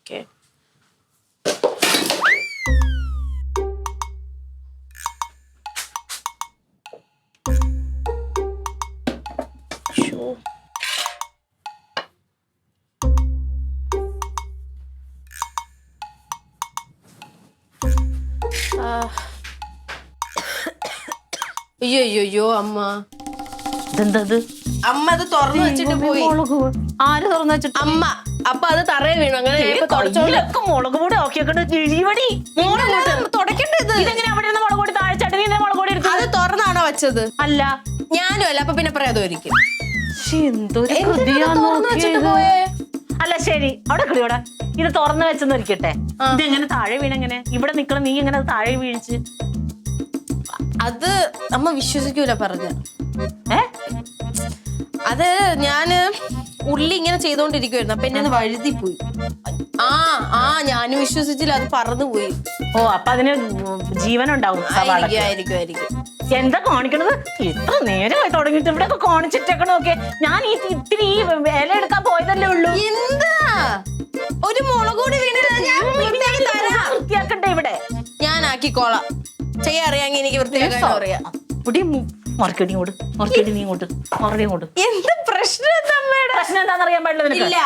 Okay. അയ്യോ അമ്മ, ഇതെന്തത്? അമ്മ അത് തുറന്നു വെച്ചിട്ട് പോയി. ആര് തുറന്നു വെച്ചിട്ട്? അമ്മ. അപ്പൊ അത് തറയെ വീണു. അങ്ങനെ മുളക് പൊടി തുടക്കേണ്ടത് ഇതെങ്ങനെ അവിടെ മുളക് പൊടി താഴ്ചാട്ട് നീ മുളക് പൊടി എടുത്തു? അത് തുറന്നാണോ വെച്ചത്? അല്ല, ഞാനും അല്ല. അപ്പൊ പിന്നെ പ്രേതമായിരിക്കും. അല്ല ശരി, അവിടെ കിളിയോടെ ഇത് തുറന്നു വെച്ചെന്ന് ഇരിക്കട്ടെ. ഇതെങ്ങനെ താഴെ വീണെങ്ങനെ? ഇവിടെ നിക്കണം, നീ എങ്ങനെ താഴെ വീഴിച്ച്? അത് അമ്മ വിശ്വസിക്കൂല പറഞ്ഞ. അത് ഞാന് ഉള്ളി ഇങ്ങനെ ചെയ്തോണ്ടിരിക്കുവായിരുന്നു. അപ്പൊ എന്നെ വഴുതി പോയി. ഞാനും വിശ്വസിച്ചില്ല, അത് പറന്നു പോയി. ഓ, അപ്പൊ അതിന് ജീവനുണ്ടാവും. എന്താ കാണിക്കണത്? ഇത്ര നേരമായി തുടങ്ങിയിട്ട് ഇവിടെ കാണിച്ചിട്ടൊക്കെ. ഞാൻ ഇത്തിരി ഈ വേല എടുക്കാൻ പോയതല്ലേ ഉള്ളൂ. എന്താ ഒരു മുളക് കൂടി വൃത്തിയാക്കട്ടെ ഇവിടെ. ഞാൻ ആക്കിക്കോളാം. ചെയ്യാൻ അറിയാമെങ്കിൽ എനിക്ക് വൃത്തിയാക്കാൻ അറിയാം. നീ ഇങ്ങോട്ട് എന്ത് പ്രശ്നം? പ്രശ്നം എന്താണെന്നറിയാൻ പാടില്ല. ഇല്ല,